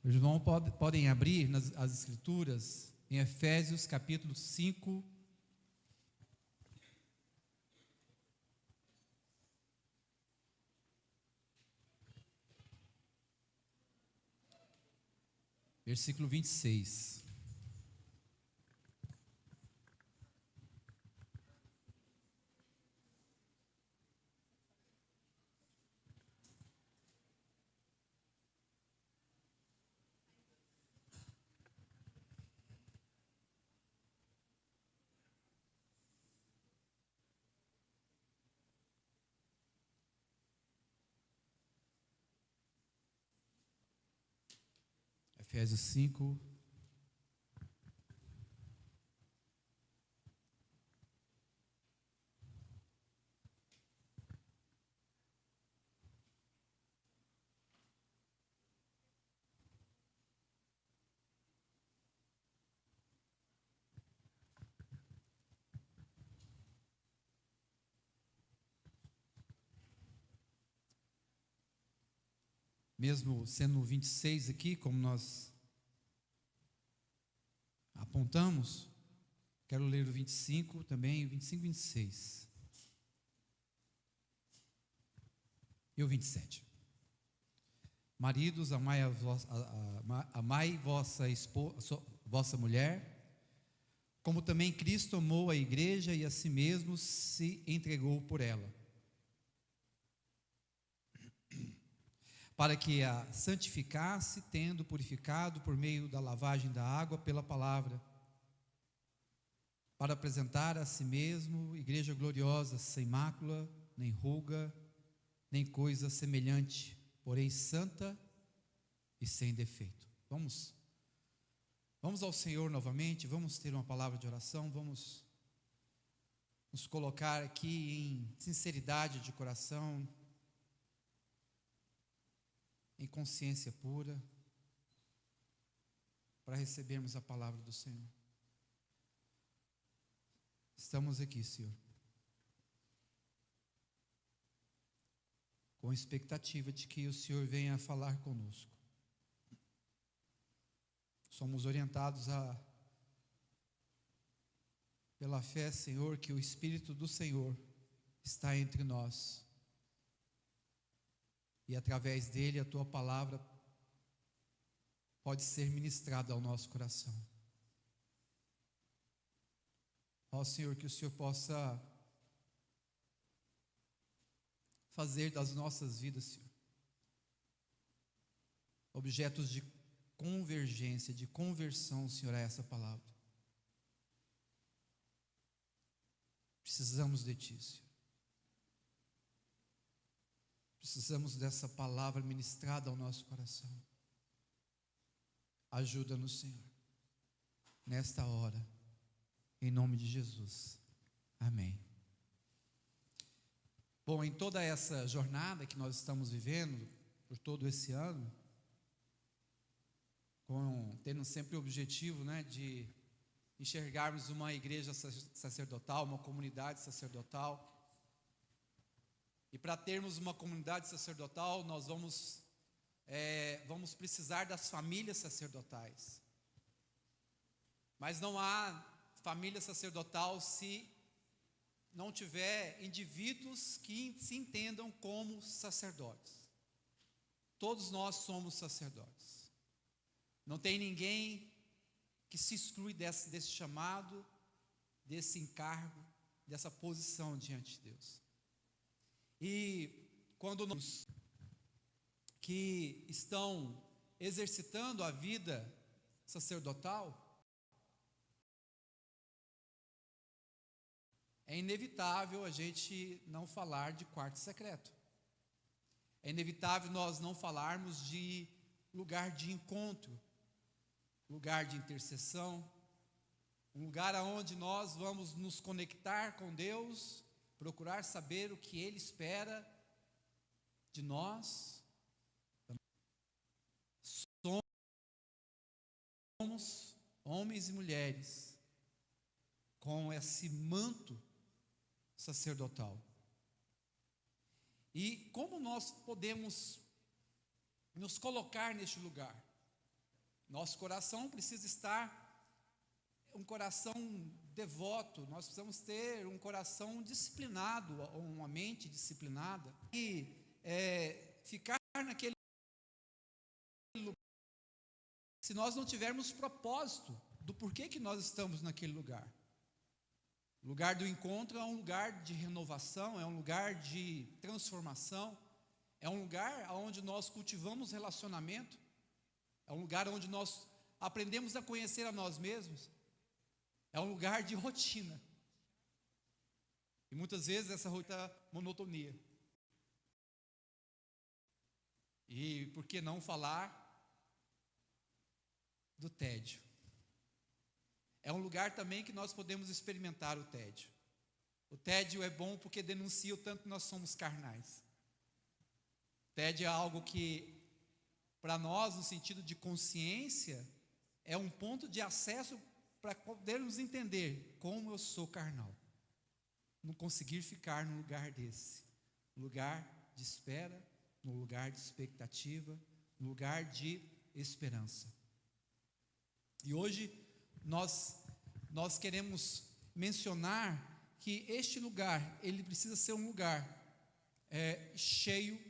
Os irmãos podem abrir as escrituras em Efésios capítulo 5, versículo 26. Efésios 5, mesmo sendo o 26 aqui, como nós apontamos, quero ler o 25 também, o 25 e 26. E o 27. Maridos, amai vossa mulher, como também Cristo amou a igreja e a si mesmo se entregou por ela, para que a santificasse, tendo purificado por meio da lavagem da água pela palavra, para apresentar a si mesmo igreja gloriosa, sem mácula, nem ruga, nem coisa semelhante, porém santa e sem defeito. Vamos ao Senhor novamente, vamos ter uma palavra de oração, vamos nos colocar aqui em sinceridade de coração, em consciência pura, para recebermos a palavra do Senhor. Estamos aqui, Senhor, com expectativa de que o Senhor venha falar conosco. Somos orientados pela fé, Senhor, que o Espírito do Senhor está entre nós. E através dele a tua palavra pode ser ministrada ao nosso coração. Ó Senhor, que o Senhor possa fazer das nossas vidas, Senhor, objetos de convergência, de conversão, Senhor, a essa palavra. Precisamos de Ti, Senhor. Precisamos dessa palavra ministrada ao nosso coração. Ajuda-nos, Senhor, nesta hora, em nome de Jesus. Amém. Bom, em toda essa jornada que nós estamos vivendo, por todo esse ano, tendo sempre o objetivo, de enxergarmos uma igreja sacerdotal, uma comunidade sacerdotal. E para termos uma comunidade sacerdotal, nós vamos precisar das famílias sacerdotais. Mas não há família sacerdotal se não tiver indivíduos que se entendam como sacerdotes. Todos nós somos sacerdotes. Não tem ninguém que se exclui desse chamado, desse encargo, dessa posição diante de Deus. E quando nós que estão exercitando a vida sacerdotal, é inevitável a gente não falar de quarto secreto. É inevitável nós não falarmos de lugar de encontro, lugar de intercessão, um lugar onde nós vamos nos conectar com Deus, procurar saber o que Ele espera de nós. Somos homens e mulheres com esse manto sacerdotal. E como nós podemos nos colocar neste lugar? Nosso coração precisa estar um coração devoto, nós precisamos ter um coração disciplinado, uma mente disciplinada, e ficar naquele lugar, se nós não tivermos propósito do porquê que nós estamos naquele lugar. O lugar do encontro é um lugar de renovação, é um lugar de transformação, é um lugar onde nós cultivamos relacionamento, é um lugar onde nós aprendemos a conhecer a nós mesmos, é um lugar de rotina. E muitas vezes essa rotina é monotonia. E por que não falar do tédio? É um lugar também que nós podemos experimentar o tédio. O tédio é bom porque denuncia o tanto que nós somos carnais. O tédio é algo que, para nós, no sentido de consciência, é um ponto de acesso para podermos entender como eu sou carnal. Não conseguir ficar num lugar desse, no lugar de espera, no lugar de expectativa, no lugar de esperança. E hoje nós queremos mencionar que este lugar, ele precisa ser um lugar cheio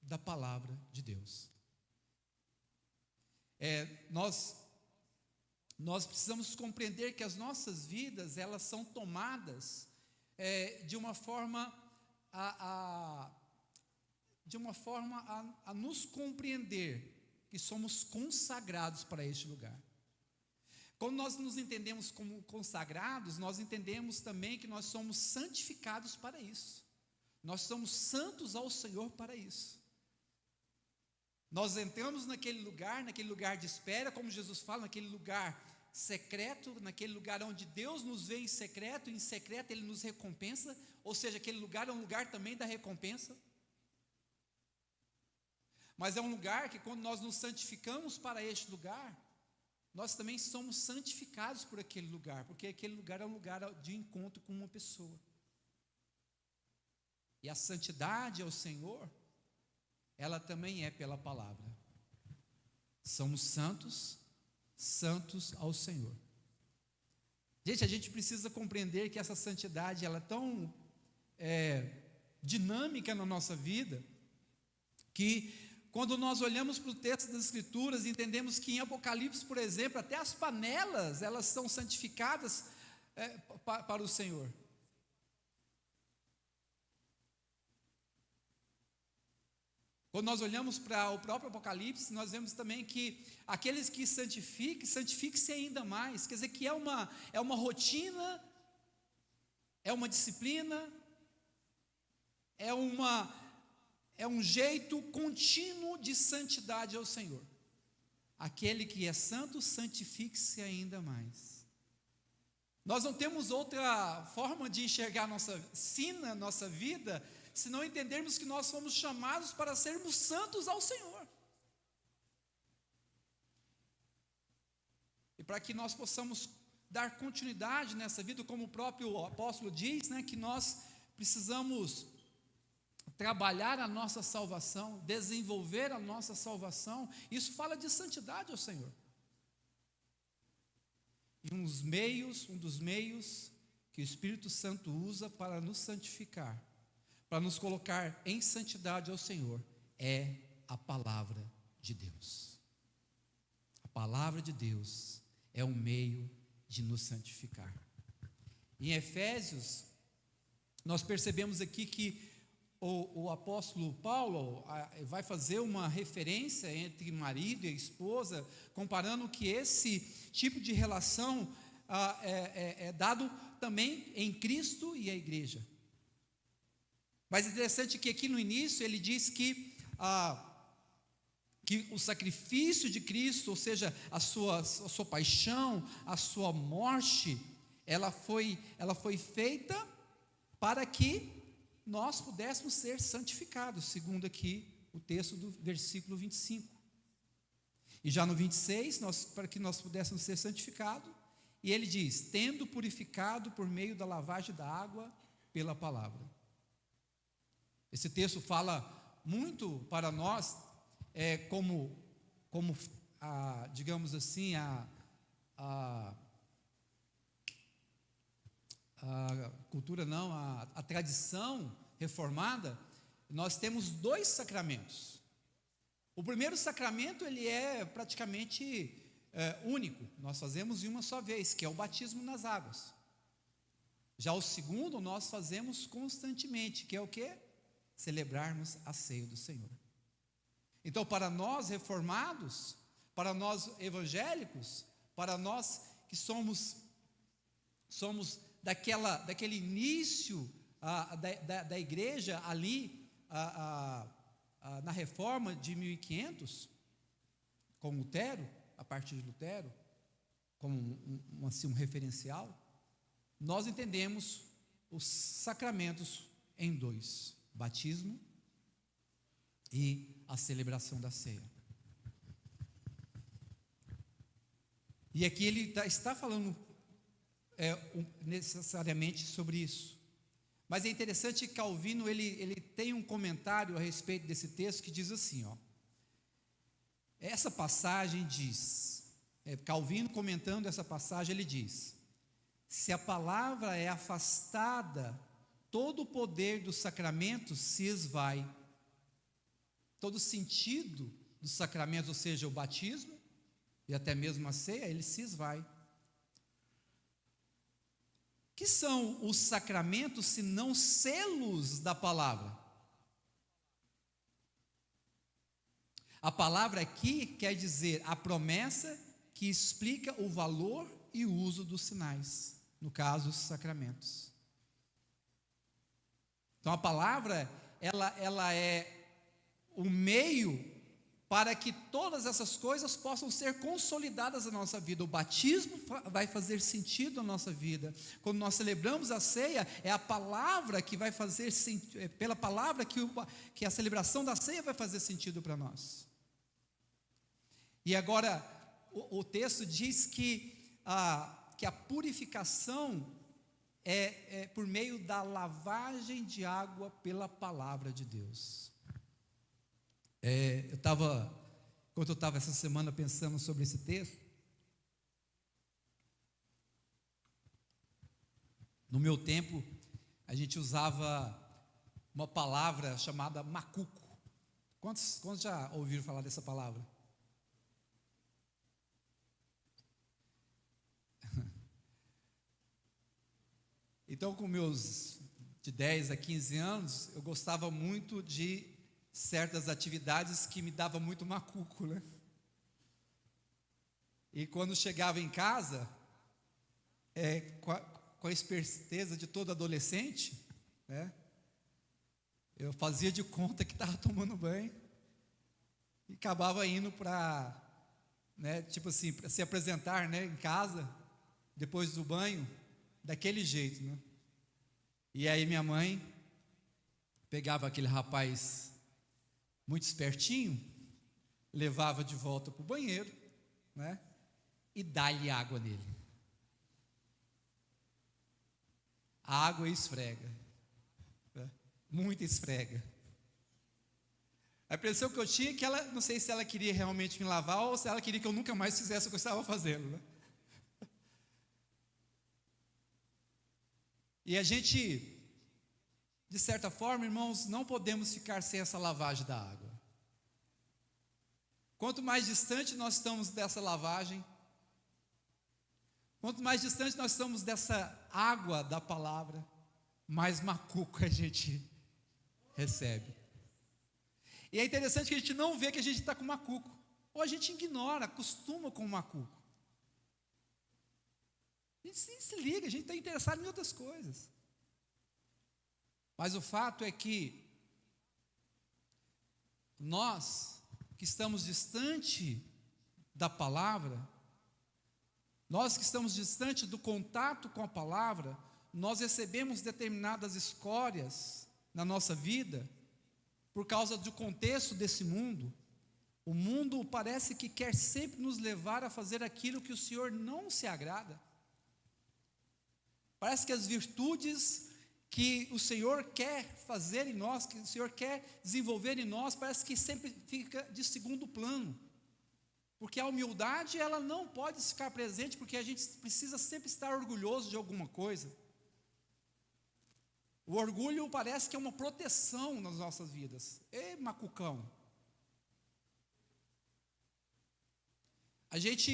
da palavra de Deus. Nós precisamos compreender que as nossas vidas, elas são tomadas de uma forma a nos compreender que somos consagrados para este lugar. Quando nós nos entendemos como consagrados, nós entendemos também que nós somos santificados para isso. Nós somos santos ao Senhor para isso. Nós entramos naquele lugar de espera, como Jesus fala, naquele lugar secreto, naquele lugar onde Deus nos vê em secreto Ele nos recompensa, ou seja, aquele lugar é um lugar também da recompensa. Mas é um lugar que quando nós nos santificamos para este lugar, nós também somos santificados por aquele lugar, porque aquele lugar é um lugar de encontro com uma pessoa. E a santidade ao Senhor, ela também é pela palavra. Somos santos ao Senhor. Gente, a gente precisa compreender que essa santidade, ela é tão dinâmica na nossa vida, que quando nós olhamos para o texto das Escrituras, entendemos que em Apocalipse, por exemplo, até as panelas, elas são santificadas para o Senhor. Quando nós olhamos para o próprio Apocalipse, nós vemos também que aqueles que santifiquem-se ainda mais. Quer dizer que é uma rotina, é uma disciplina, é um jeito contínuo de santidade ao Senhor. Aquele que é santo, santifique-se ainda mais. Nós não temos outra forma de enxergar nossa vida, se não entendermos que nós fomos chamados para sermos santos ao Senhor. E para que nós possamos dar continuidade nessa vida, como o próprio apóstolo diz, que nós precisamos trabalhar a nossa salvação, desenvolver a nossa salvação. Isso fala de santidade ao Senhor. E um dos meios que o Espírito Santo usa para nos santificar, para nos colocar em santidade ao Senhor, é a palavra de Deus. A palavra de Deus é um meio de nos santificar. Em Efésios, nós percebemos aqui que o apóstolo Paulo vai fazer uma referência entre marido e esposa, comparando que esse tipo de relação é dado também em Cristo e a igreja. Mas é interessante que aqui no início ele diz que o sacrifício de Cristo, ou seja, a sua paixão, a sua morte, ela foi feita para que nós pudéssemos ser santificados, segundo aqui o texto do versículo 25. E já no 26, para que nós pudéssemos ser santificados, e ele diz: tendo purificado por meio da lavagem da água pela palavra. Esse texto fala muito para nós, como digamos assim, a cultura não, a tradição reformada, nós temos 2 sacramentos. O primeiro sacramento, ele é praticamente único, nós fazemos em uma só vez, que é o batismo nas águas. Já o segundo, nós fazemos constantemente, que é o quê? Celebrarmos a ceia do Senhor. Então, para nós reformados, para nós evangélicos, para nós que somos daquele início da igreja ali, na reforma de 1500, com Lutero, a partir de Lutero, como um referencial, nós entendemos os sacramentos em 2: batismo e a celebração da ceia. E aqui ele está falando necessariamente sobre isso. Mas é interessante que Calvino ele tem um comentário a respeito desse texto que diz assim, essa passagem diz, Calvino comentando essa passagem, ele diz: se a palavra é afastada, todo o poder do sacramento se esvai. Todo o sentido do sacramento, ou seja, o batismo e até mesmo a ceia, ele se esvai. Que são os sacramentos se não selos da palavra? A palavra aqui quer dizer a promessa que explica o valor e o uso dos sinais, no caso, os sacramentos. Então a palavra, ela é o meio para que todas essas coisas possam ser consolidadas na nossa vida. O batismo vai fazer sentido na nossa vida. Quando nós celebramos a ceia, é a palavra que vai fazer sentido, é pela palavra que a celebração da ceia vai fazer sentido para nós. E agora, o texto diz que a purificação é por meio da lavagem de água pela palavra de Deus. Enquanto eu estava essa semana pensando sobre esse texto, no meu tempo, a gente usava uma palavra chamada macuco. Quantos já ouviram falar dessa palavra? Então, com meus de 10 a 15 anos, eu gostava muito de certas atividades que me davam muito macuco, né? E quando chegava em casa, com a esperteza de todo adolescente, né, eu fazia de conta que estava tomando banho e acabava indo para, né, tipo assim, para se apresentar, né, em casa, depois do banho, daquele jeito, né? E aí minha mãe pegava aquele rapaz muito espertinho, levava de volta para o banheiro, né, e dá-lhe água nele. A água esfrega, né? Muita esfrega. A impressão que eu tinha é que ela, não sei se ela queria realmente me lavar ou se ela queria que eu nunca mais fizesse o que eu estava fazendo, né? E a gente, de certa forma, irmãos, não podemos ficar sem essa lavagem da água. Quanto mais distante nós estamos dessa lavagem, quanto mais distante nós estamos dessa água da palavra, mais macuco a gente recebe. E é interessante que a gente não vê que a gente está com macuco, ou a gente ignora, acostuma com o macuco. A gente se liga, a gente está interessado em outras coisas. Mas o fato é que nós que estamos distante da palavra, nós que estamos distante do contato com a palavra, nós recebemos determinadas escórias na nossa vida por causa do contexto desse mundo. O mundo parece que quer sempre nos levar a fazer aquilo que o Senhor não se agrada. Parece que as virtudes que o Senhor quer fazer em nós, que o Senhor quer desenvolver em nós, parece que sempre fica de segundo plano, Porque a humildade, ela não pode ficar presente, porque a gente precisa sempre estar orgulhoso de alguma coisa. O orgulho parece que é uma proteção nas nossas vidas. Ê, macucão! A gente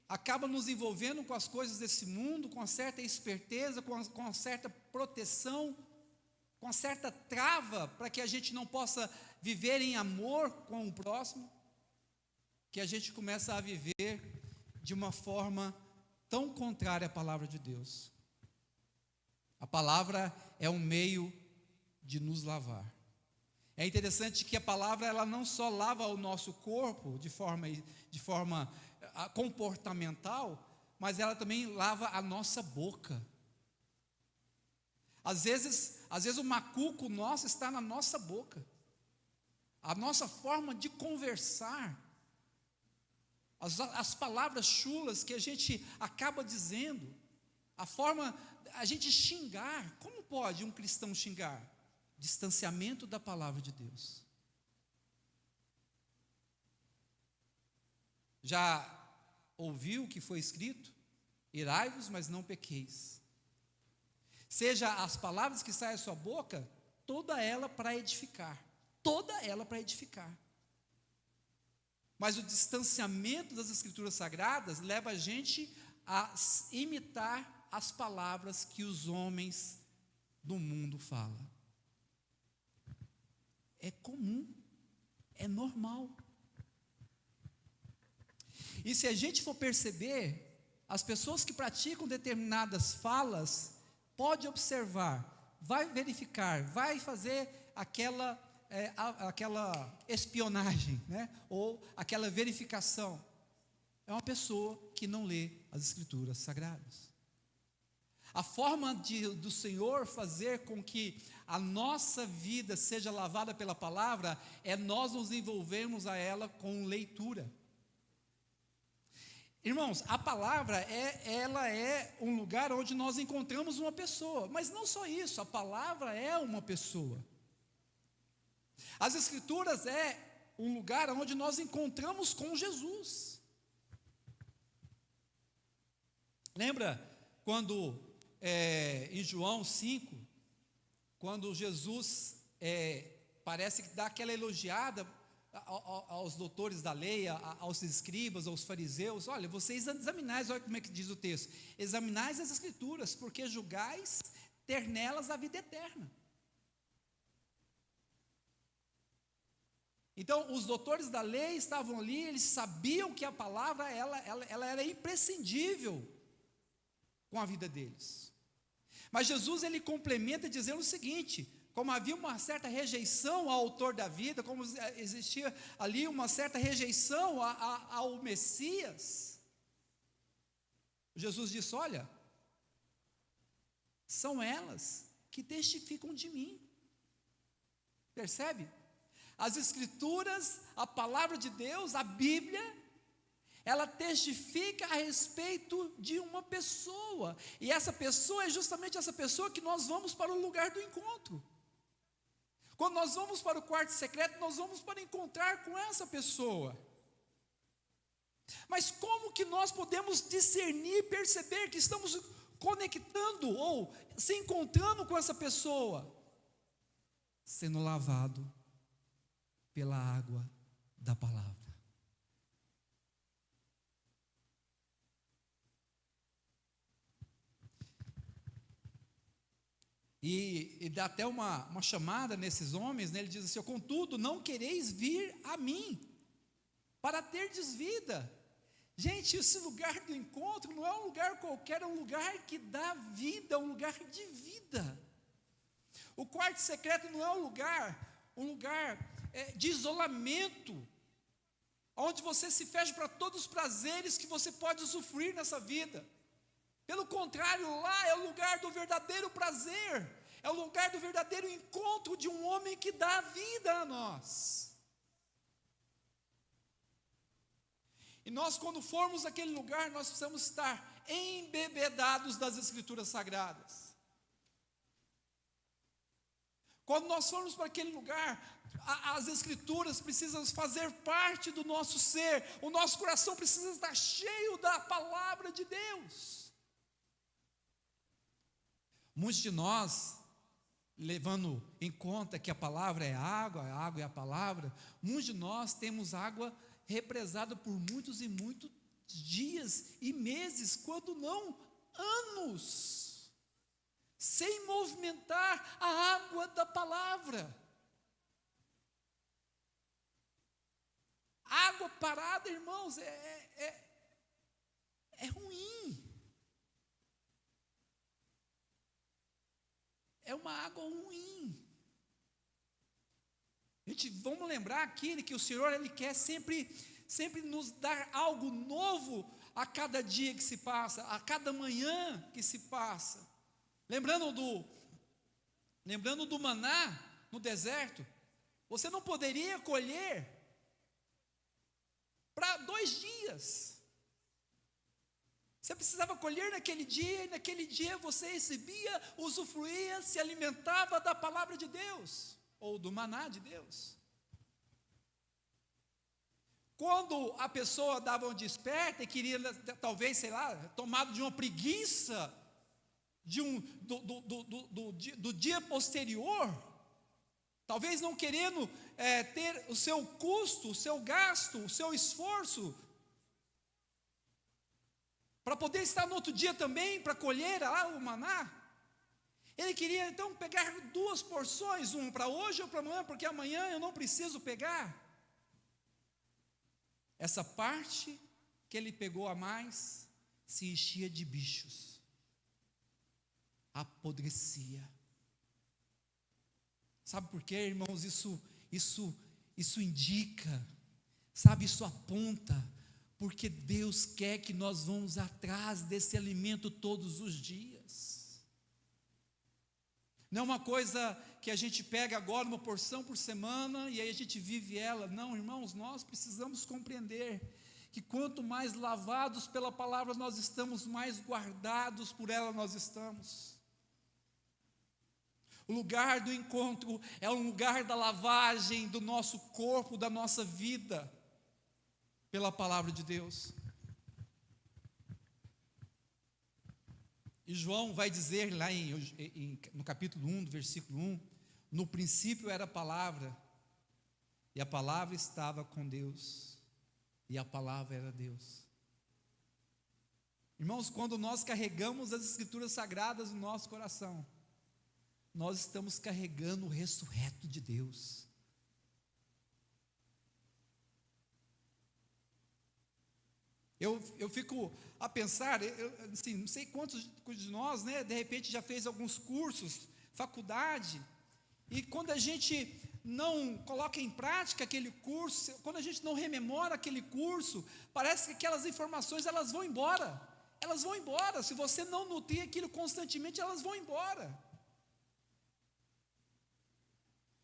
acaba nos envolvendo com as coisas desse mundo, com uma certa esperteza, com uma certa proteção, com uma certa trava, para que a gente não possa viver em amor com o próximo, que a gente começa a viver de uma forma tão contrária à palavra de Deus. A palavra é um meio de nos lavar. É interessante que a palavra, ela não só lava o nosso corpo de forma comportamental, mas ela também lava a nossa boca. Às vezes o macuco nosso está na nossa boca. A nossa forma de conversar, as palavras chulas que a gente acaba dizendo, a gente xingar. Como pode um cristão xingar? Distanciamento da palavra de Deus. Já ouviu o que foi escrito? Irai-vos, mas não pequeis. Seja as palavras que saem da sua boca, toda ela para edificar. Toda ela para edificar. Mas o distanciamento das Escrituras Sagradas leva a gente a imitar as palavras que os homens do mundo falam. É comum, é normal. E se a gente for perceber, as pessoas que praticam determinadas falas, pode observar, vai verificar, vai fazer aquela espionagem, né? Ou aquela verificação. É uma pessoa que não lê as Escrituras Sagradas. A forma do Senhor fazer com que a nossa vida seja lavada pela palavra é nós nos envolvermos a ela com leitura. Irmãos, a palavra ela é um lugar onde nós encontramos uma pessoa, mas não só isso, a palavra é uma pessoa. As Escrituras é um lugar onde nós encontramos com Jesus. Lembra quando em João 5, quando Jesus parece que dá aquela elogiada aos doutores da lei, aos escribas, aos fariseus: olha, vocês examinais, olha como é que diz o texto, examinais as Escrituras, porque julgais ter nelas a vida eterna. Então, os doutores da lei estavam ali, eles sabiam que a palavra, ela era imprescindível com a vida deles. Mas Jesus, ele complementa dizendo o seguinte: como havia uma certa rejeição ao autor da vida, como existia ali uma certa rejeição ao Messias, Jesus disse: olha, são elas que testificam de mim. Percebe? As Escrituras, a palavra de Deus, a Bíblia, ela testifica a respeito de uma pessoa, e essa pessoa é justamente essa pessoa que nós vamos para o lugar do encontro. Quando nós vamos para o quarto secreto, nós vamos para encontrar com essa pessoa. Mas como que nós podemos discernir, perceber que estamos conectando ou se encontrando com essa pessoa? Sendo lavado pela água da palavra. E dá até uma chamada nesses homens, né? Ele diz assim: contudo, não quereis vir a mim, para terdes vida. Gente, esse lugar do encontro não é um lugar qualquer, é um lugar que dá vida, é um lugar de vida. O quarto secreto não é um lugar de isolamento, onde você se fecha para todos os prazeres que você pode usufruir nessa vida. Pelo contrário, lá é o lugar do verdadeiro prazer, é o lugar do verdadeiro encontro de um homem que dá vida a nós. E nós, quando formos àquele lugar, nós precisamos estar embebedados das Escrituras Sagradas. Quando nós formos para aquele lugar, as Escrituras precisam fazer parte do nosso ser, o nosso coração precisa estar cheio da palavra de Deus. Muitos de nós, levando em conta que a palavra é água é a palavra, muitos de nós temos água represada por muitos e muitos dias e meses, quando não anos, sem movimentar a água da palavra. Água parada, irmãos, é ruim. É uma água ruim. Vamos lembrar aqui que o Senhor, Ele quer sempre nos dar algo novo a cada dia que se passa, a cada manhã que se passa. Lembrando do maná no deserto, você não poderia colher para 2 dias. Você precisava colher naquele dia, e naquele dia você recebia, usufruía, se alimentava da palavra de Deus, ou do maná de Deus. Quando a pessoa dava um desperta e queria, talvez, tomado de uma preguiça, do dia posterior, talvez não querendo ter o seu custo, o seu gasto, o seu esforço, para poder estar no outro dia também, para colher o maná. Ele queria então pegar 2 porções, uma para hoje ou para amanhã, porque amanhã eu não preciso pegar. Essa parte que ele pegou a mais, se enchia de bichos, apodrecia. Sabe por quê, irmãos? Isso indica, isso aponta, porque Deus quer que nós vamos atrás desse alimento todos os dias. Não é uma coisa que a gente pega agora uma porção por semana e aí a gente vive ela. Não, irmãos, nós precisamos compreender que quanto mais lavados pela palavra nós estamos, mais guardados por ela nós estamos. O lugar do encontro é um lugar da lavagem do nosso corpo, da nossa vida, pela palavra de Deus. E João vai dizer lá no capítulo 1, do versículo 1, no princípio era a palavra, e a palavra estava com Deus, e a palavra era Deus. Irmãos, quando nós carregamos as Escrituras Sagradas no nosso coração, nós estamos carregando o ressurreto de Deus. Eu fico a pensar, assim, não sei quantos de nós, de repente já fez alguns cursos, faculdade, e quando a gente não coloca em prática aquele curso, quando a gente não rememora aquele curso, parece que aquelas informações elas vão embora, se você não nutrir aquilo constantemente, elas vão embora.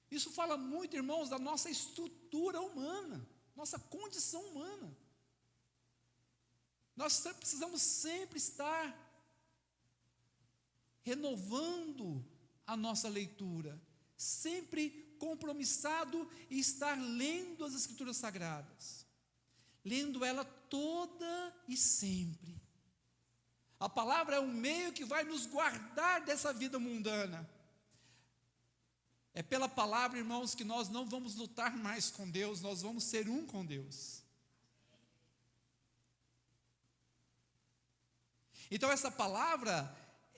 Isso fala muito, irmãos, da nossa estrutura humana, nossa condição humana. Nós precisamos sempre estar renovando a nossa leitura, sempre compromissado em estar lendo as Escrituras Sagradas, lendo ela toda e sempre. A palavra é um meio que vai nos guardar dessa vida mundana. É pela palavra, irmãos, que nós não vamos lutar mais com Deus, nós vamos ser um com Deus. Então essa palavra,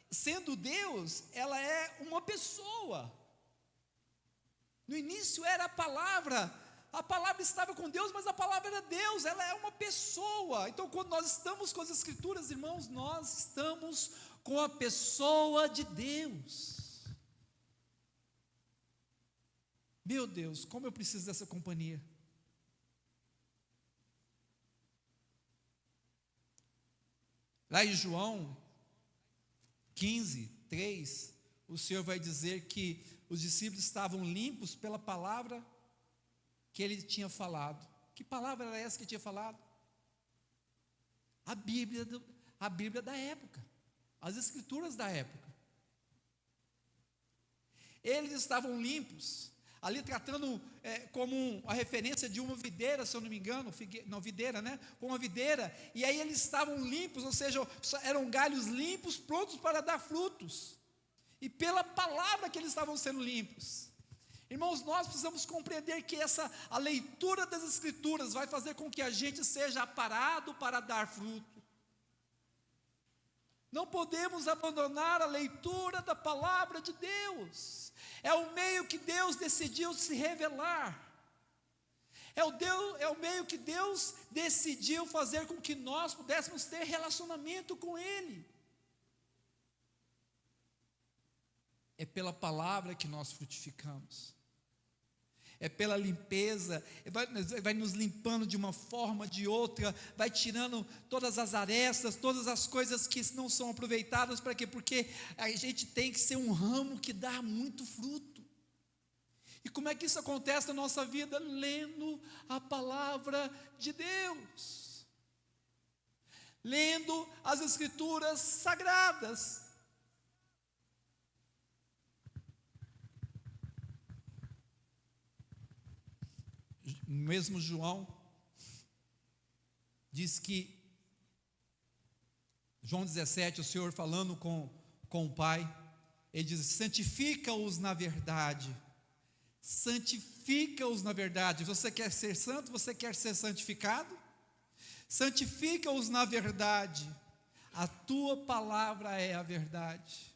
sendo Deus, ela é uma pessoa. No início era a palavra estava com Deus, mas a palavra era Deus, ela é uma pessoa. Então quando nós estamos com as Escrituras, irmãos, nós estamos com a pessoa de Deus. Meu Deus, como eu preciso dessa companhia. Lá em João 15, 3, o Senhor vai dizer que os discípulos estavam limpos pela palavra que Ele tinha falado. Que palavra era essa que Ele tinha falado? A Bíblia da época, as Escrituras da época. eles estavam limpos, ali tratando como a referência de uma videira, se eu não me engano, não, videira, né? Com uma videira, e aí eles estavam limpos, ou seja, eram galhos limpos, prontos para dar frutos, e pela palavra que eles estavam sendo limpos. Irmãos, nós precisamos compreender que a leitura das Escrituras vai fazer com que a gente seja aparado para dar fruto. Não podemos abandonar a leitura da palavra de Deus. É o meio que Deus decidiu se revelar. É o meio que Deus decidiu fazer com que nós pudéssemos ter relacionamento com Ele. É pela palavra que nós frutificamos. É pela limpeza, vai nos limpando de uma forma, de outra, vai tirando todas as arestas, todas as coisas que não são aproveitadas. Para quê? Porque a gente tem que ser um ramo que dá muito fruto. E como é que isso acontece na nossa vida? Lendo a palavra de Deus, lendo as Escrituras sagradas. Mesmo João diz que, João 17, o Senhor falando com o Pai, Ele diz: santifica-os na verdade, santifica-os na verdade. Você quer ser santo? Você quer ser santificado? Santifica-os na verdade, a tua palavra é a verdade.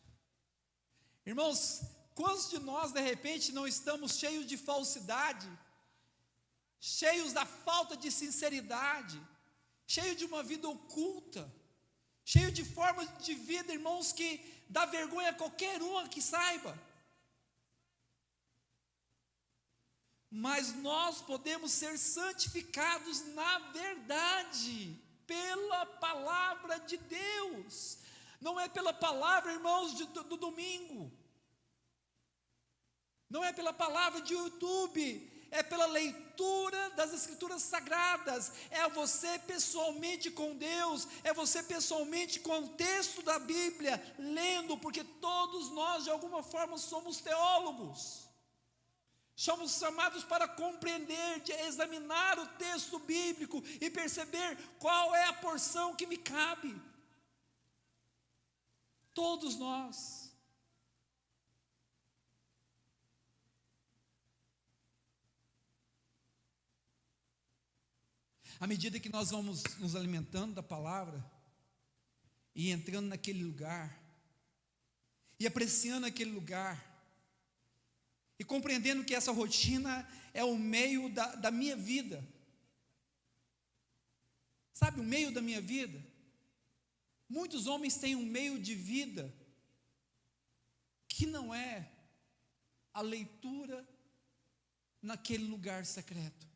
Irmãos, quantos de nós de repente não estamos cheios de falsidade, cheios da falta de sinceridade, cheio de uma vida oculta, cheio de formas de vida, irmãos, que dá vergonha a qualquer um que saiba. Mas nós podemos ser santificados na verdade, pela palavra de Deus. Não é pela palavra, irmãos, do domingo, não é pela palavra de YouTube, é pela leitura das Escrituras sagradas, é você pessoalmente com Deus, é você pessoalmente com o texto da Bíblia, lendo, porque todos nós de alguma forma somos teólogos, somos chamados para compreender, de examinar o texto bíblico e perceber qual é a porção que me cabe. Todos nós. À medida que nós vamos nos alimentando da palavra, e entrando naquele lugar, e apreciando aquele lugar, e compreendendo que essa rotina é o meio da minha vida, sabe, o meio da minha vida. Muitos homens têm um meio de vida, que não é a leitura naquele lugar secreto.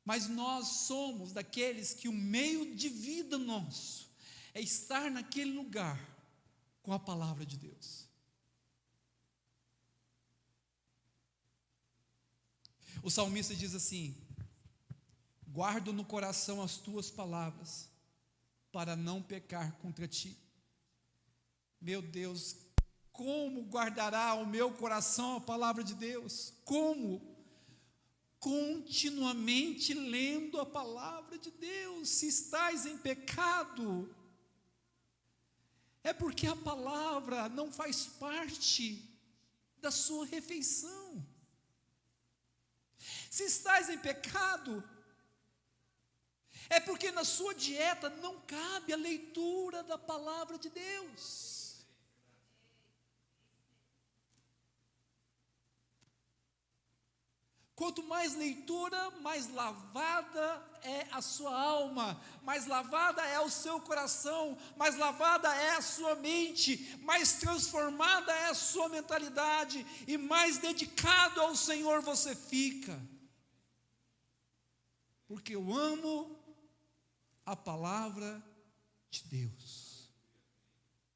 Mas nós somos daqueles que o meio de vida nosso é estar naquele lugar com a palavra de Deus. O salmista diz assim: guardo no coração as tuas palavras, para não pecar contra ti. Meu Deus, como guardará o meu coração a palavra de Deus? Como? Continuamente lendo a palavra de Deus. Se estás em pecado, é porque a palavra não faz parte da sua refeição. Se estás em pecado, é porque na sua dieta não cabe a leitura da palavra de Deus. Quanto mais leitura, mais lavada é a sua alma, mais lavada é o seu coração, mais lavada é a sua mente, mais transformada é a sua mentalidade, e mais dedicado ao Senhor você fica. Porque eu amo a palavra de Deus.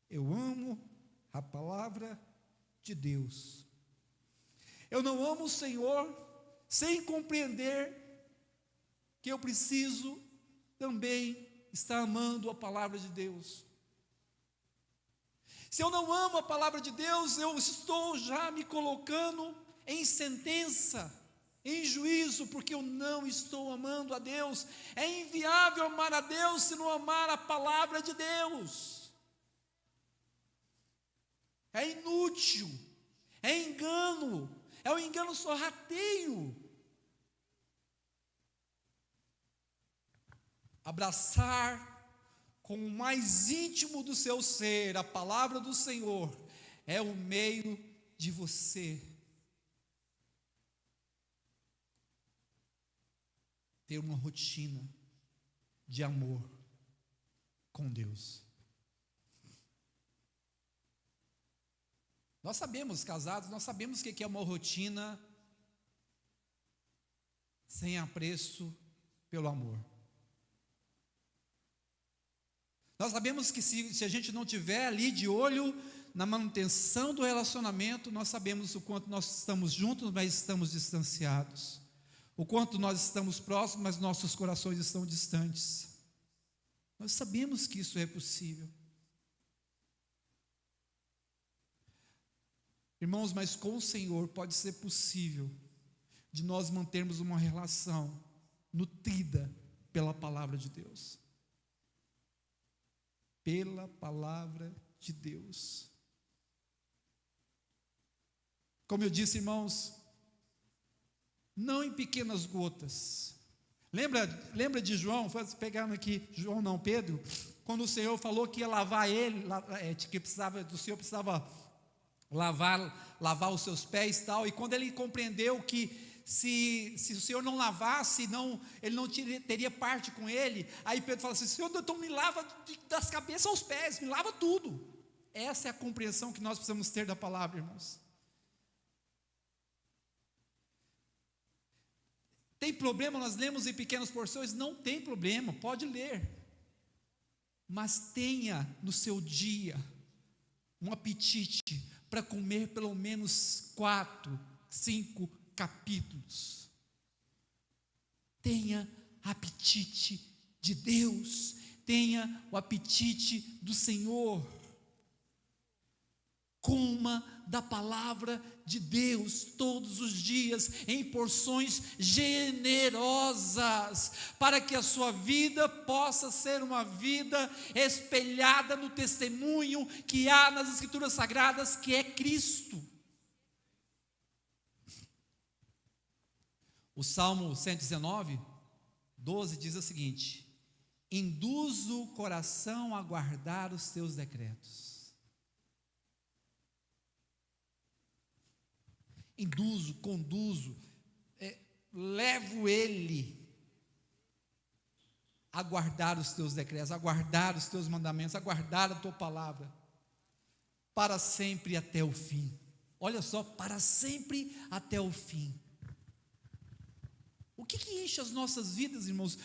Eu amo a palavra de Deus. Eu não amo o Senhor sem compreender que eu preciso também estar amando a palavra de Deus. Se eu não amo a palavra de Deus, eu estou já me colocando em sentença, em juízo, porque eu não estou amando a Deus. É inviável amar a Deus se não amar a palavra de Deus. É inútil, é engano, é um engano sorrateiro. Abraçar com o mais íntimo do seu ser a palavra do Senhor é o meio de você ter uma rotina de amor com Deus. Nós sabemos, casados, nós sabemos o que é uma rotina sem apreço pelo amor. Nós sabemos que se a gente não tiver ali de olho na manutenção do relacionamento, nós sabemos o quanto nós estamos juntos, mas estamos distanciados. O quanto nós estamos próximos, mas nossos corações estão distantes. Nós sabemos que isso é possível. Irmãos, mas com o Senhor pode ser possível de nós mantermos uma relação nutrida pela palavra de Deus. Pela palavra de Deus. Como eu disse, irmãos, não em pequenas gotas. Lembra de João, pegando aqui, João não, Pedro, quando o Senhor falou que ia lavar ele, que o Senhor precisava lavar os seus pés e tal, e quando ele compreendeu que se o Senhor não lavasse, ele não teria parte com ele, aí Pedro fala assim: Senhor, então me lava das cabeças aos pés, me lava tudo. Essa é a compreensão que nós precisamos ter da palavra, irmãos. Tem problema nós lemos em pequenas porções? Não tem problema, pode ler, mas tenha no seu dia um apetite para comer pelo menos 4, 5 capítulos. Tenha apetite de Deus, tenha o apetite do Senhor. Coma da palavra de Deus todos os dias, em porções generosas, para que a sua vida possa ser uma vida espelhada no testemunho que há nas Escrituras Sagradas, que é Cristo. O Salmo 119, 12 diz o seguinte: induzo o coração a guardar os teus decretos. Induzo, conduzo, levo ele a guardar os teus decretos, a guardar os teus mandamentos, a guardar a tua palavra, para sempre até o fim. Olha só, para sempre até o fim. O que enche as nossas vidas, irmãos?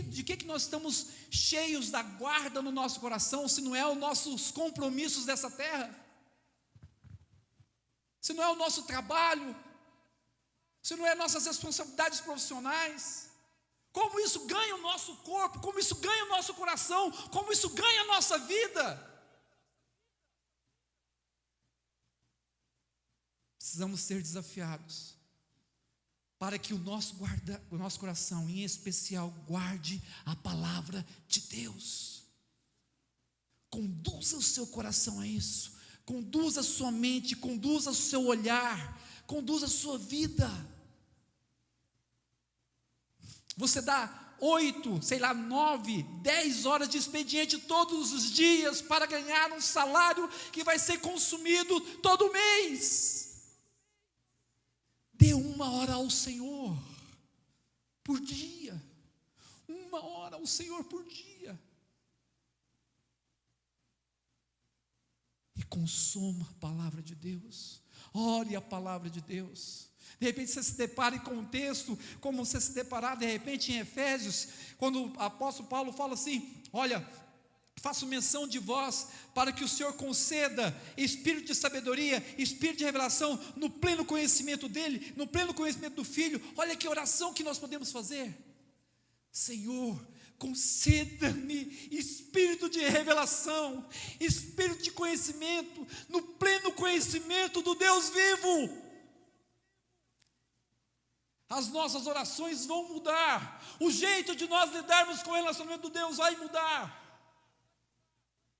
De que nós estamos cheios da guarda no nosso coração, se não é os nossos compromissos dessa terra? Se não é o nosso trabalho, se não é nossas responsabilidades profissionais? Como isso ganha o nosso corpo, como isso ganha o nosso coração, como isso ganha a nossa vida? Precisamos ser desafiados para que o nosso coração, em especial, guarde a palavra de Deus. Conduza o seu coração a isso, conduza a sua mente, conduza o seu olhar, conduza a sua vida. Você dá 8, 9, 10 horas de expediente todos os dias para ganhar um salário que vai ser consumido todo mês. Dê 1 hora ao Senhor por dia. 1 hora ao Senhor por dia. E consuma a palavra de Deus. Ore a palavra de Deus. De repente você se depare com um texto, como você se deparar de repente em Efésios, quando o apóstolo Paulo fala assim: olha, faço menção de vós, para que o Senhor conceda espírito de sabedoria, espírito de revelação, no pleno conhecimento dEle, no pleno conhecimento do Filho. Olha que oração que nós podemos fazer: Senhor, conceda-me espírito de revelação, espírito de conhecimento, no pleno conhecimento do Deus vivo. As nossas orações vão mudar, o jeito de nós lidarmos com o relacionamento do Deus vai mudar,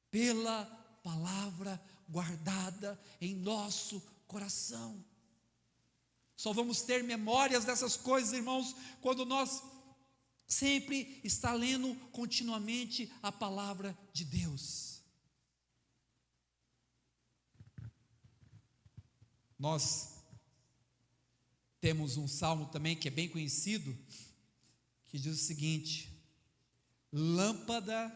pela palavra guardada em nosso coração. Só vamos ter memórias dessas coisas, irmãos, quando nós sempre está lendo continuamente a palavra de Deus. Nós temos um salmo também que é bem conhecido, que diz o seguinte: lâmpada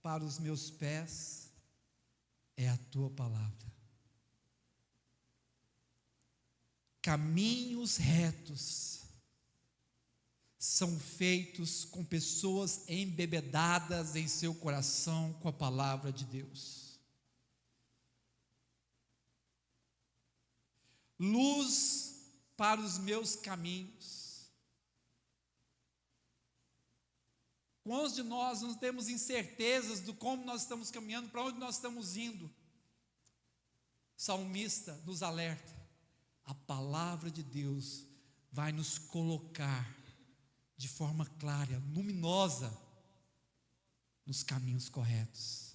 para os meus pés é a tua palavra, caminhos retos são feitos com pessoas embebedadas em seu coração com a palavra de Deus. Luz para os meus caminhos. Quantos de nós não temos incertezas do como nós estamos caminhando, para onde nós estamos indo? O salmista nos alerta: a palavra de Deus vai nos colocar de forma clara, luminosa, nos caminhos corretos.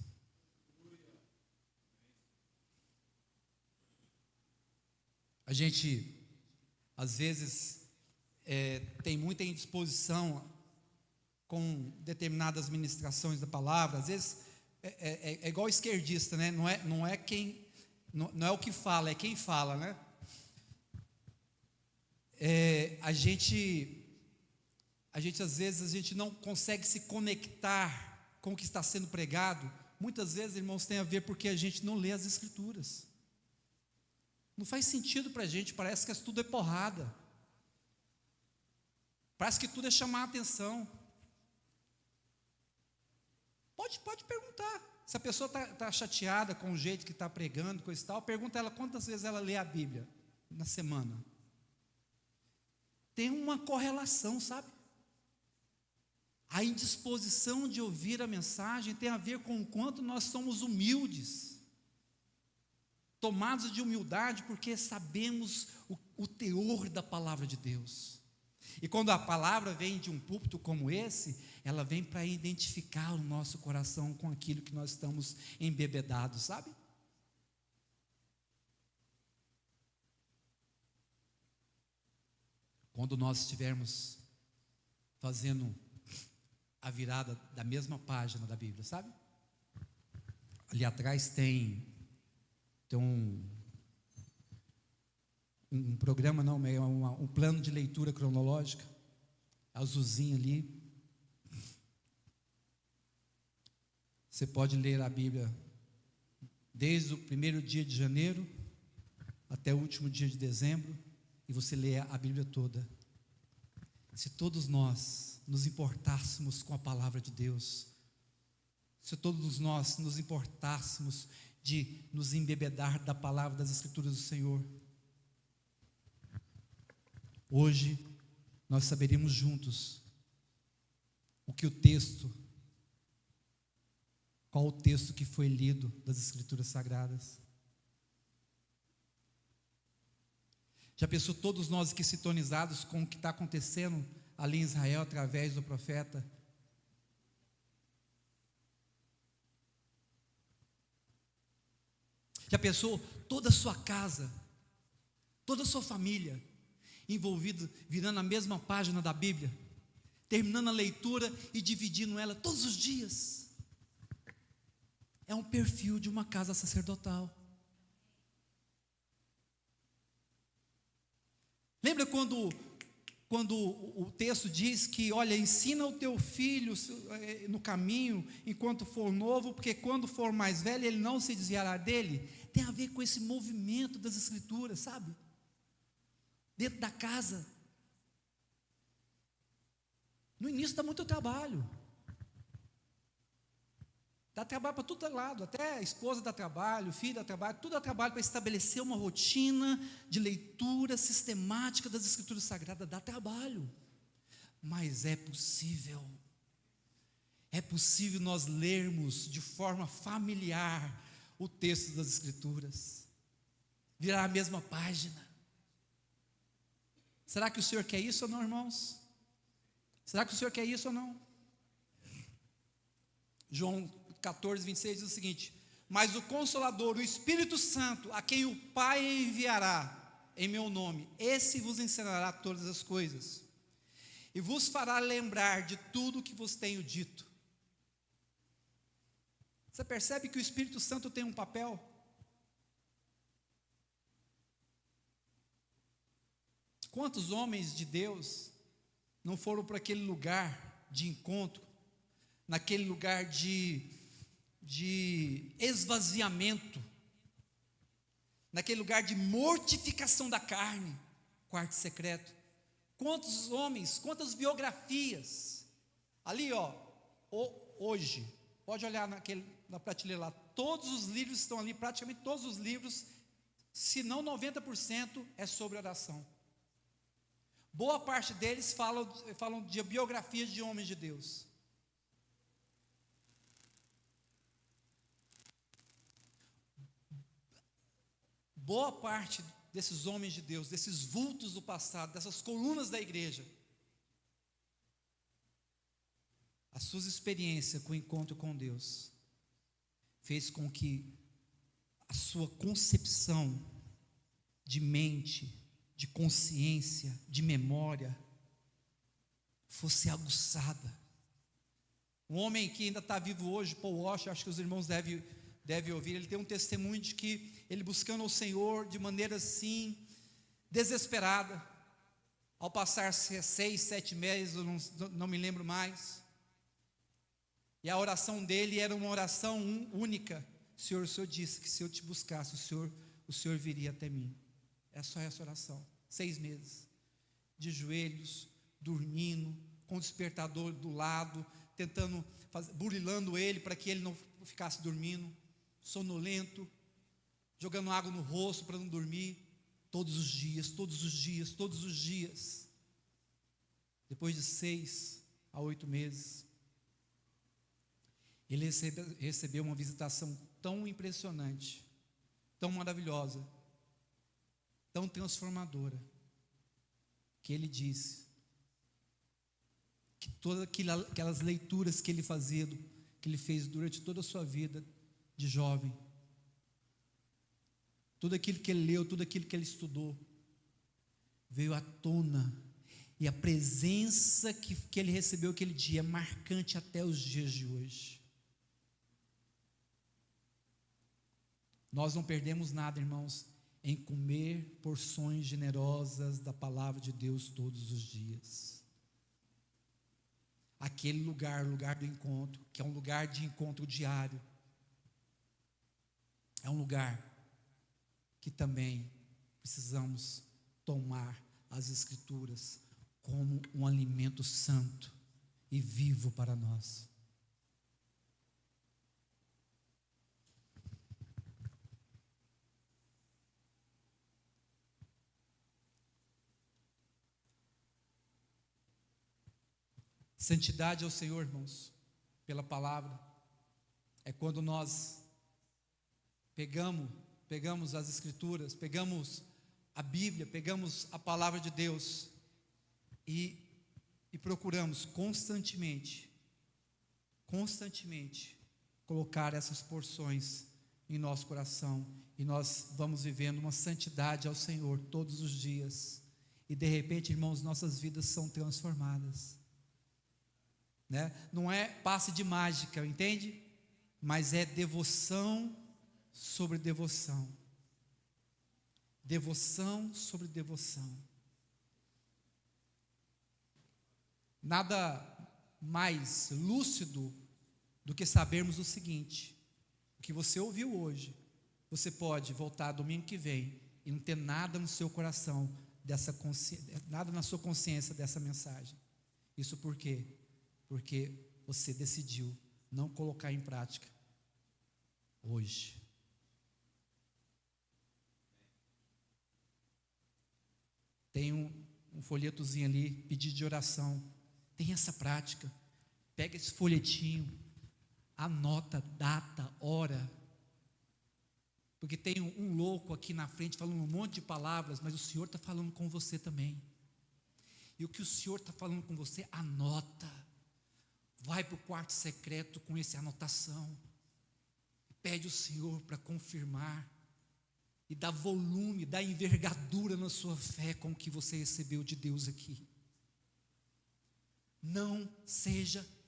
A gente, às vezes, tem muita indisposição com determinadas ministrações da palavra. Às vezes, é igual esquerdista, né? Não é o que fala, é quem fala, né? A gente às vezes, a gente não consegue se conectar com o que está sendo pregado. Muitas vezes, irmãos, tem a ver porque a gente não lê as Escrituras. Não faz sentido para a gente, parece que tudo é porrada. Parece que tudo é chamar a atenção. Pode perguntar. Se a pessoa está chateada com o jeito que está pregando, coisa e tal, pergunta ela quantas vezes ela lê a Bíblia na semana. Tem uma correlação, sabe? A indisposição de ouvir a mensagem tem a ver com o quanto nós somos humildes, tomados de humildade, porque sabemos o teor da palavra de Deus. E quando a palavra vem de um púlpito como esse, ela vem para identificar o nosso coração com aquilo que nós estamos embebedados, sabe? Quando nós estivermos fazendo a virada da mesma página da Bíblia, sabe? Ali atrás tem um programa, não, um plano de leitura cronológica, azulzinho ali. Você pode ler a Bíblia desde o primeiro dia de janeiro até o último dia de dezembro, e você lê a Bíblia toda. Se todos nós nos importássemos com a palavra de Deus, se todos nós nos importássemos de nos embebedar da palavra das Escrituras do Senhor, hoje nós saberíamos juntos qual o texto que foi lido das Escrituras Sagradas. Já pensou, todos nós aqui sintonizados com o que está acontecendo ali em Israel através do profeta? Já pensou toda a sua casa, toda a sua família envolvida, virando a mesma página da Bíblia, terminando a leitura e dividindo ela todos os dias? É um perfil de uma casa sacerdotal. Lembra quando o texto diz que, olha, ensina o teu filho no caminho enquanto for novo, porque quando for mais velho ele não se desviará dele? Tem a ver com esse movimento das Escrituras, sabe? Dentro da casa. No início dá muito trabalho. Dá trabalho para todo lado, até a esposa dá trabalho, o filho dá trabalho, tudo dá trabalho para estabelecer uma rotina de leitura sistemática das Escrituras Sagradas. Dá trabalho, mas é possível. É possível nós lermos de forma familiar o texto das Escrituras, virar a mesma página. Será que o Senhor quer isso ou não, irmãos? Será que o Senhor quer isso ou não? João 14, 26 diz o seguinte: mas o Consolador, o Espírito Santo, a quem o Pai enviará em meu nome, esse vos ensinará todas as coisas, e vos fará lembrar de tudo que vos tenho dito. Você percebe que o Espírito Santo tem um papel? Quantos homens de Deus não foram para aquele lugar de encontro, naquele lugar de esvaziamento, naquele lugar de mortificação da carne, quarto secreto? Quantos homens, quantas biografias, ali hoje, pode olhar na prateleira lá, todos os livros estão ali, praticamente todos os livros, se não 90%, é sobre oração. Boa parte deles falam de biografias de homens de Deus. Boa parte desses homens de Deus, desses vultos do passado, dessas colunas da igreja, as suas experiências com o encontro com Deus fez com que a sua concepção de mente, de consciência, de memória fosse aguçada. Um homem que ainda está vivo hoje, Paul Washer, acho que os irmãos devem ouvir, ele tem um testemunho de que ele buscando o Senhor de maneira assim, desesperada, ao passar 6, 7 meses, eu não me lembro mais, e a oração dele era uma oração única: Senhor, o Senhor disse que se eu te buscasse, o Senhor viria até mim. É só essa oração. 6 meses, de joelhos, dormindo, com o despertador do lado, tentando, burilando ele para que ele não ficasse dormindo, sonolento, jogando água no rosto para não dormir, todos os dias, todos os dias, todos os dias. Depois de 6 a 8 meses, ele recebeu uma visitação tão impressionante, tão maravilhosa, tão transformadora, que ele disse que todas aquelas leituras que ele fazia, que ele fez durante toda a sua vida de jovem, tudo aquilo que ele leu, tudo aquilo que ele estudou, veio à tona, e a presença que ele recebeu aquele dia é marcante até os dias de hoje. Nós não perdemos nada, irmãos, em comer porções generosas da palavra de Deus todos os dias. Aquele lugar do encontro, que é um lugar de encontro diário, é um lugar que também precisamos tomar as Escrituras como um alimento santo e vivo para nós. Santidade ao Senhor, irmãos, pela palavra, é quando nós pegamos as Escrituras, pegamos a Bíblia, pegamos a palavra de Deus e procuramos constantemente colocar essas porções em nosso coração, e nós vamos vivendo uma santidade ao Senhor todos os dias, e de repente, irmãos, nossas vidas são transformadas. Não é passe de mágica, entende? Mas é devoção sobre devoção. Devoção sobre devoção. Nada mais lúcido do que sabermos o seguinte: o que você ouviu hoje, você pode voltar domingo que vem e não ter nada no seu coração, nada na sua consciência dessa mensagem. Isso por quê? Porque você decidiu não colocar em prática hoje. Tem um folhetozinho ali, pedido de oração. Tem essa prática. Pega esse folhetinho, anota data, hora, porque tem um louco aqui na frente falando um monte de palavras, mas o Senhor está falando com você também. E o que o Senhor está falando com você, anota. Vai para o quarto secreto com essa anotação. Pede ao Senhor para confirmar. E dá volume, dá envergadura na sua fé com o que você recebeu de Deus aqui. Não seja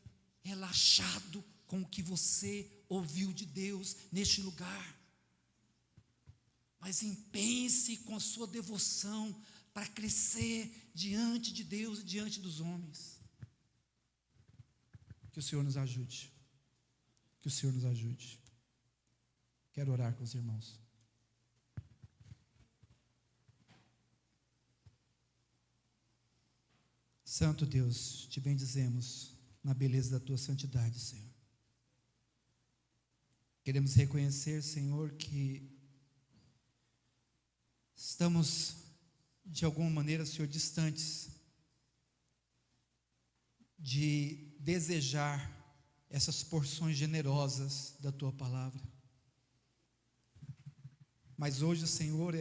relaxado com o que você ouviu de Deus neste lugar. Mas empenhe-se com a sua devoção para crescer diante de Deus e diante dos homens. Que o Senhor nos ajude. Que o Senhor nos ajude. Quero orar com os irmãos. Santo Deus, te bendizemos na beleza da tua santidade, Senhor. Queremos reconhecer, Senhor, que estamos, de alguma maneira, Senhor, distantes de desejar essas porções generosas da tua palavra. Mas hoje, Senhor,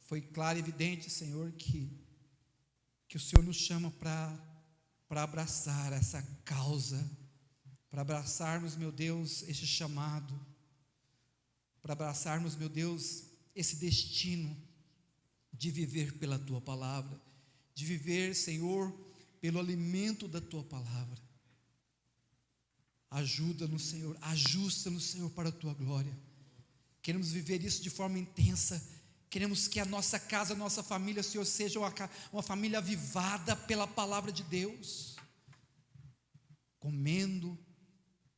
foi claro e evidente, Senhor, que o Senhor nos chama para abraçar essa causa, para abraçarmos, meu Deus, este chamado, para abraçarmos, meu Deus, esse destino de viver pela tua palavra, de viver, Senhor, pelo alimento da tua palavra. Ajuda-nos, Senhor, ajusta-nos, Senhor, para a tua glória. Queremos viver isso de forma intensa. Queremos que a nossa casa, a nossa família, Senhor, seja uma família avivada pela palavra de Deus, comendo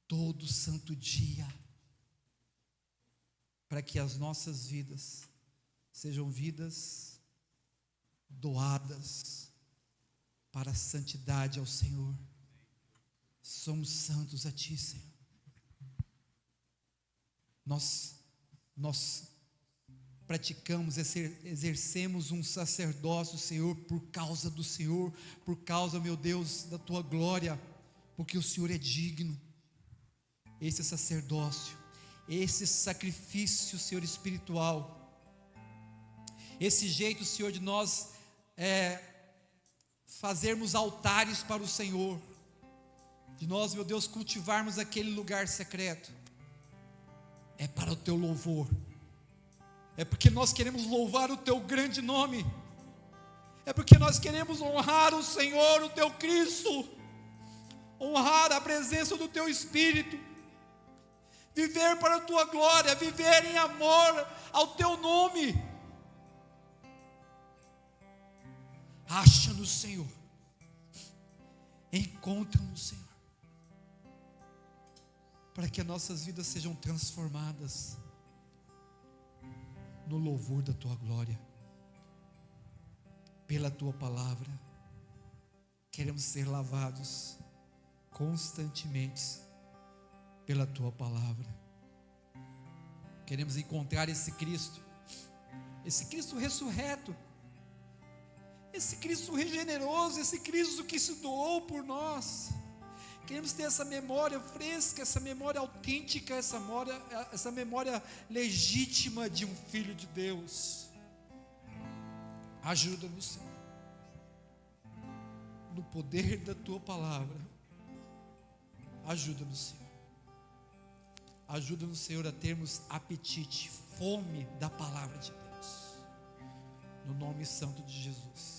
todo santo dia, para que as nossas vidas sejam vidas doadas para a santidade ao Senhor. Somos santos a Ti, Senhor. Nós praticamos, exercemos um sacerdócio, Senhor, por causa do Senhor, por causa, meu Deus, da Tua glória, porque o Senhor é digno. Esse sacerdócio, esse sacrifício, Senhor, espiritual, esse jeito, Senhor, de nós fazermos altares para o Senhor, de nós, meu Deus, cultivarmos aquele lugar secreto, é para o Teu louvor, é porque nós queremos louvar o Teu grande nome, é porque nós queremos honrar o Senhor, o Teu Cristo, honrar a presença do Teu Espírito, viver para a Tua glória, viver em amor ao Teu nome. Acha-nos, Senhor, encontra-nos, Senhor, para que as nossas vidas sejam transformadas no louvor da Tua glória, pela Tua palavra. Queremos ser lavados constantemente pela Tua palavra. Queremos encontrar esse Cristo ressurreto, esse Cristo regeneroso, esse Cristo que se doou por nós. Queremos ter essa memória fresca, essa memória autêntica, essa memória legítima de um Filho de Deus. Ajuda-nos, Senhor, no poder da Tua palavra. Ajuda-nos, Senhor. Ajuda-nos, Senhor, a termos apetite, fome da palavra de Deus. No nome santo de Jesus.